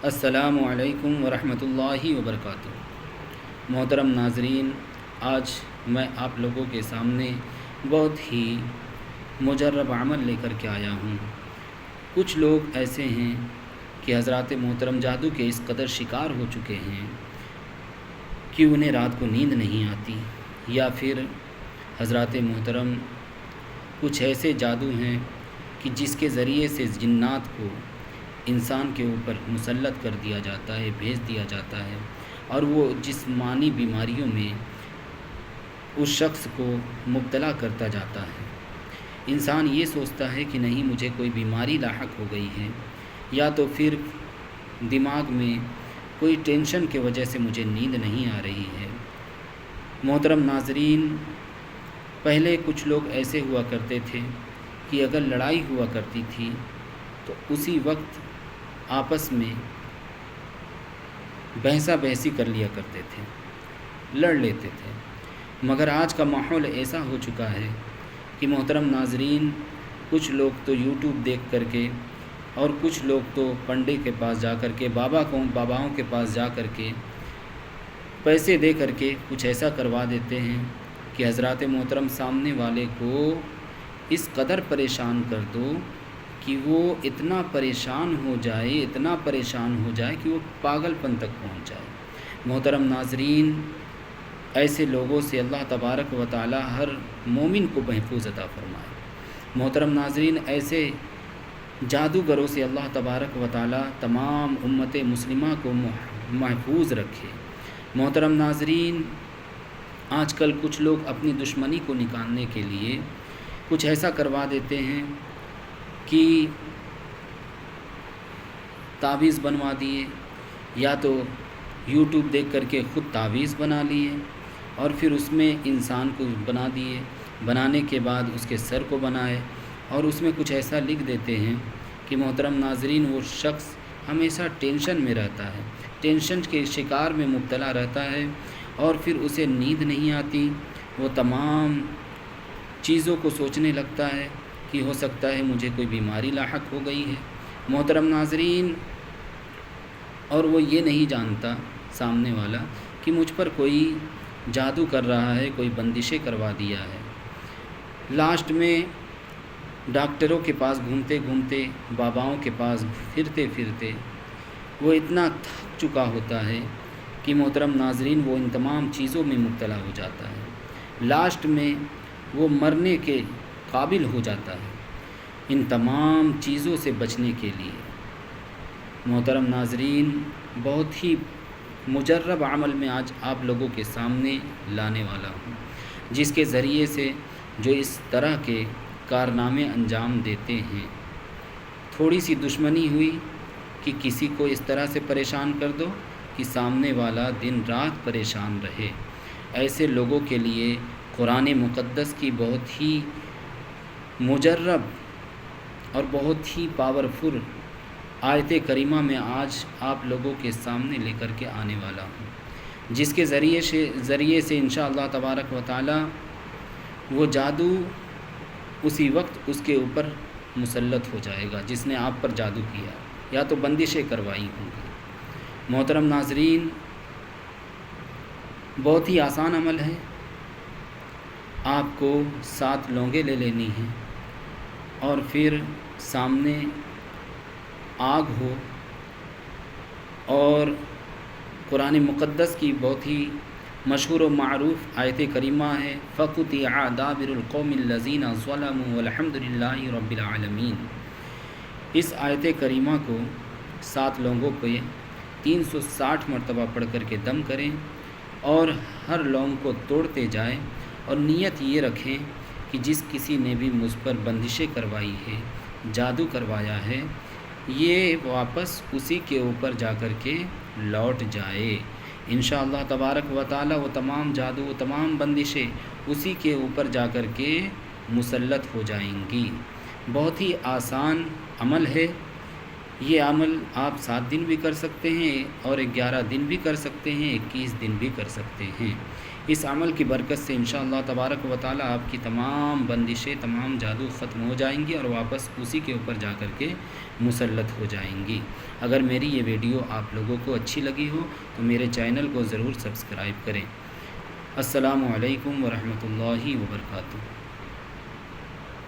السلام علیکم ورحمۃ اللہ وبرکاتہ۔ محترم ناظرین، آج میں آپ لوگوں کے سامنے بہت ہی مجرب عمل لے کر کے آیا ہوں۔ کچھ لوگ ایسے ہیں کہ حضرات محترم جادو کے اس قدر شکار ہو چکے ہیں کہ انہیں رات کو نیند نہیں آتی، یا پھر حضرات محترم کچھ ایسے جادو ہیں کہ جس کے ذریعے سے جنات کو انسان کے اوپر مسلط کر دیا جاتا ہے، بھیج دیا جاتا ہے، اور وہ جسمانی بیماریوں میں اس شخص کو مبتلا کرتا جاتا ہے۔ انسان یہ سوچتا ہے کہ نہیں مجھے کوئی بیماری لاحق ہو گئی ہے، یا تو پھر دماغ میں کوئی ٹینشن کی وجہ سے مجھے نیند نہیں آ رہی ہے۔ محترم ناظرین، پہلے کچھ لوگ ایسے ہوا کرتے تھے کہ اگر لڑائی ہوا کرتی تھی تو اسی وقت آپس میں بحثہ بحثی کر لیا کرتے تھے، لڑ لیتے تھے۔ مگر آج کا ماحول ایسا ہو چکا ہے کہ محترم ناظرین، کچھ لوگ تو یوٹیوب دیکھ کر کے، اور کچھ لوگ تو پنڈے کے پاس جا کر کے، باباؤں کے پاس جا کر کے پیسے دے کر کے کچھ ایسا کروا دیتے ہیں کہ حضرات محترم سامنے والے کو اس قدر پریشان کر دو کہ وہ اتنا پریشان ہو جائے کہ وہ پاگل پن تک پہنچ جائے۔ محترم ناظرین، ایسے لوگوں سے اللہ تبارک و تعالی ہر مومن کو محفوظ عطا فرمائے۔ محترم ناظرین، ایسے جادوگروں سے اللہ تبارک و تعالی تمام امت مسلمہ کو محفوظ رکھے۔ محترم ناظرین، آج کل کچھ لوگ اپنی دشمنی کو نکالنے کے لیے کچھ ایسا کروا دیتے ہیں کہ تعویذ بنوا دیے، یا تو یوٹیوب دیکھ کر کے خود تعویذ بنا لیے، اور پھر اس میں انسان کو بنا دیے، بنانے کے بعد اس کے سر کو بنائے، اور اس میں کچھ ایسا لکھ دیتے ہیں کہ محترم ناظرین وہ شخص ہمیشہ ٹینشن میں رہتا ہے، ٹینشن کے شکار میں مبتلا رہتا ہے، اور پھر اسے نیند نہیں آتی، وہ تمام چیزوں کو سوچنے لگتا ہے کہ ہو سکتا ہے مجھے کوئی بیماری لاحق ہو گئی ہے۔ محترم ناظرین، اور وہ یہ نہیں جانتا سامنے والا کہ مجھ پر کوئی جادو کر رہا ہے، کوئی بندشیں کروا دیا ہے۔ لاسٹ میں ڈاکٹروں کے پاس گھومتے گھومتے، باباؤں کے پاس پھرتے پھرتے وہ اتنا تھک چکا ہوتا ہے کہ محترم ناظرین وہ ان تمام چیزوں میں مبتلا ہو جاتا ہے۔ لاسٹ میں وہ مرنے کے قابل ہو جاتا ہے ان تمام چیزوں سے بچنے کے لیے۔ محترم ناظرین، بہت ہی مجرب عمل میں آج آپ لوگوں کے سامنے لانے والا ہوں، جس کے ذریعے سے جو اس طرح کے کارنامے انجام دیتے ہیں۔ تھوڑی سی دشمنی ہوئی کہ کسی کو اس طرح سے پریشان کر دو کہ سامنے والا دن رات پریشان رہے۔ ایسے لوگوں کے لیے قرآن مقدس کی بہت ہی مجرب اور بہت ہی پاورفل آیت کریمہ میں آج آپ لوگوں کے سامنے لے کر کے آنے والا ہوں، جس کے ذریعے سے انشاءاللہ تبارک و تعالی وہ جادو اسی وقت اس کے اوپر مسلط ہو جائے گا جس نے آپ پر جادو کیا یا تو بندشیں کروائی ہوں گی۔ محترم ناظرین، بہت ہی آسان عمل ہے۔ آپ کو 7 لونگیں لے لینی ہیں، اور پھر سامنے آگ ہو، اور قرآن مقدس کی بہت ہی مشہور و معروف آیت کریمہ ہے، فَقُطِعَ دَابِرُ الْقَوْمِ الَّذِينَ ظَلَمُوا وَالْحَمْدُ لِلَّهِ رَبِّ الْعَالَمِينَ۔ اس آیت کریمہ کو 7 لونگوں پہ 360 مرتبہ پڑھ کر کے دم کریں، اور ہر لونگ کو توڑتے جائیں، اور نیت یہ رکھیں کہ جس کسی نے بھی مجھ پر بندشیں کروائی ہے، جادو کروایا ہے، یہ واپس اسی کے اوپر جا کر کے لوٹ جائے۔ انشاءاللہ تبارک و تعالی وہ تمام جادو، وہ تمام بندشیں اسی کے اوپر جا کر کے مسلط ہو جائیں گی۔ بہت ہی آسان عمل ہے، یہ عمل آپ 7 دن بھی کر سکتے ہیں اور 11 دن بھی کر سکتے ہیں، 21 دن بھی کر سکتے ہیں۔ اس عمل کی برکت سے انشاءاللہ تبارک و تعالی آپ کی تمام بندشیں، تمام جادو ختم ہو جائیں گی اور واپس اسی کے اوپر جا کر کے مسلط ہو جائیں گی۔ اگر میری یہ ویڈیو آپ لوگوں کو اچھی لگی ہو تو میرے چینل کو ضرور سبسکرائب کریں۔ السلام علیکم ورحمۃ اللہ وبرکاتہ۔